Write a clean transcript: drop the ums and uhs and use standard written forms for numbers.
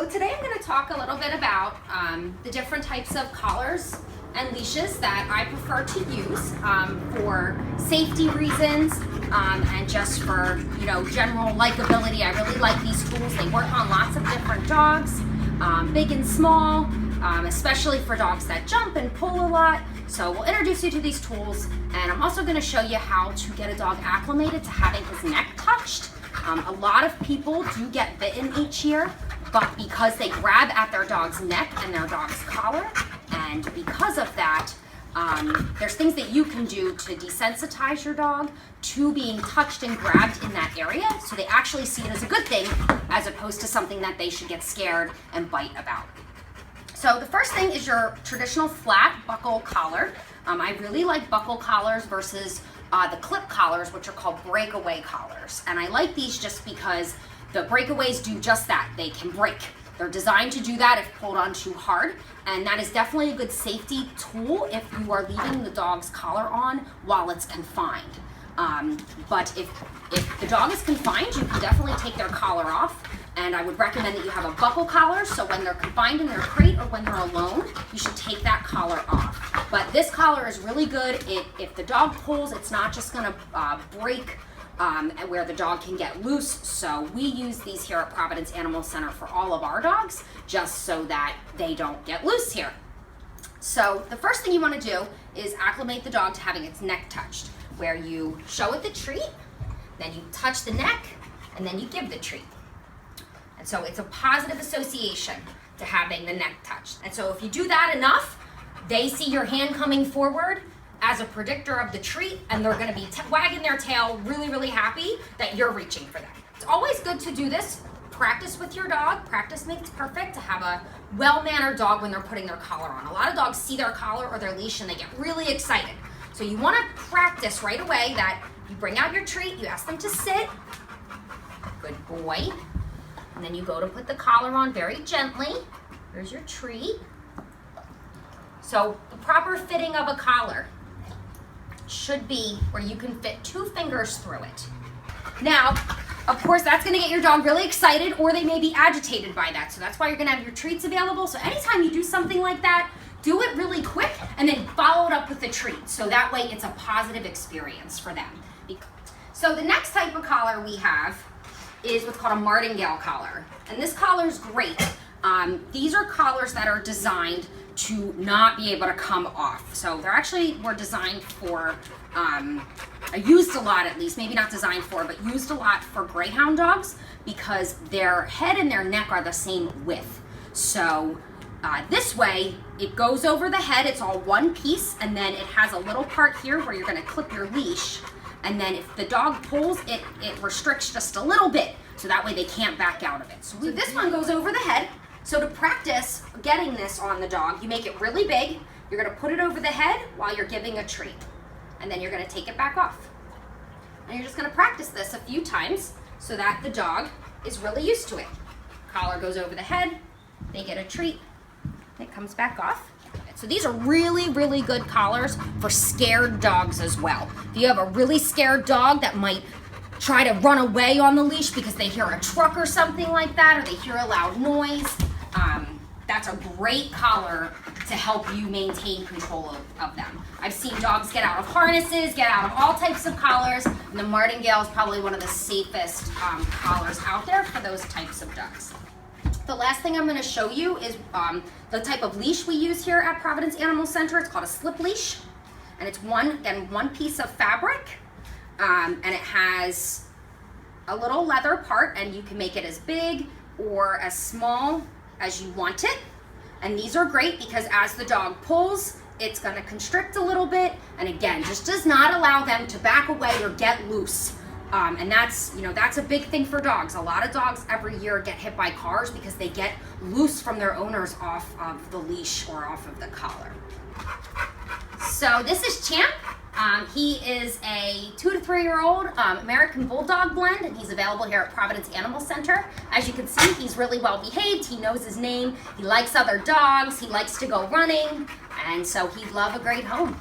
So today I'm going to talk a little bit about the different types of collars and leashes that I prefer to use for safety reasons and just for, general likability. I really like these tools. They work on lots of different dogs, big and small, especially for dogs that jump and pull a lot. So we'll introduce you to these tools, and I'm also going to show you how to get a dog acclimated to having his neck touched. A lot of people do get bitten each year, but because they grab at their dog's neck and their dog's collar, and because of that, there's things that you can do to desensitize your dog to being touched and grabbed in that area, so they actually see it as a good thing as opposed to something that they should get scared and bite about. So the first thing is your traditional flat buckle collar. I really like buckle collars versus the clip collars, which are called breakaway collars. And I like these just because the breakaways do just that. They can break. They're designed to do that if pulled on too hard. And that is definitely a good safety tool if you are leaving the dog's collar on while it's confined. But if the dog is confined, you can definitely take their collar off. And I would recommend that you have a buckle collar, so when they're confined in their crate or when they're alone, you should take that collar off. But this collar is really good. If the dog pulls, it's not just going to break where the dog can get loose. So we use these here at Providence Animal Center for all of our dogs, just so that they don't get loose here. So the first thing you want to do is acclimate the dog to having its neck touched, where you show it the treat, then you touch the neck, and then you give the treat. And so it's a positive association to having the neck touched. And so if you do that enough, they see your hand coming forward as a predictor of the treat, and they're gonna be wagging their tail really, really happy that you're reaching for them. It's always good to do this. Practice with your dog. Practice makes perfect, to have a well-mannered dog when they're putting their collar on. A lot of dogs see their collar or their leash and they get really excited. So you wanna practice right away that you bring out your treat, you ask them to sit. Good boy. And then you go to put the collar on very gently. Here's your treat. So the proper fitting of a collar should be where you can fit 2 fingers through it. Now, of course, that's gonna get your dog really excited, or they may be agitated by that. So that's why you're gonna have your treats available. So anytime you do something like that, do it really quick and then follow it up with a treat. So that way it's a positive experience for them. So the next type of collar we have is what's called a martingale collar. And this collar is great. These are collars that are designed to not be able to come off. So they're actually were designed for, used a lot at least, maybe not designed for, but used a lot for greyhound dogs because their head and their neck are the same width. So this way, it goes over the head, it's all one piece, and then it has a little part here where you're gonna clip your leash. And then if the dog pulls, it restricts just a little bit, so that way they can't back out of it. So this one goes over the head. So to practice getting this on the dog, you make it really big. You're gonna put it over the head while you're giving a treat. And then you're gonna take it back off. And you're just gonna practice this a few times so that the dog is really used to it. Collar goes over the head, they get a treat, it comes back off. So these are really, really good collars for scared dogs as well. If you have a really scared dog that might try to run away on the leash because they hear a truck or something like that, or they hear a loud noise, that's a great collar to help you maintain control of them. I've seen dogs get out of harnesses, get out of all types of collars, and the martingale is probably one of the safest collars out there for those types of dogs. The last thing I'm going to show you is the type of leash we use here at Providence Animal Center. It's called a slip leash, and it's one piece of fabric, and it has a little leather part, and you can make it as big or as small as you want it. And these are great because as the dog pulls, it's going to constrict a little bit, and again, just does not allow them to back away or get loose. And that's a big thing for dogs. A lot of dogs every year get hit by cars because they get loose from their owners off of the leash or off of the collar. So this is Champ. He is a 2 to 3 year old American Bulldog blend, and he's available here at Providence Animal Center. As you can see, he's really well behaved. He knows his name. He likes other dogs. He likes to go running, and so he'd love a great home.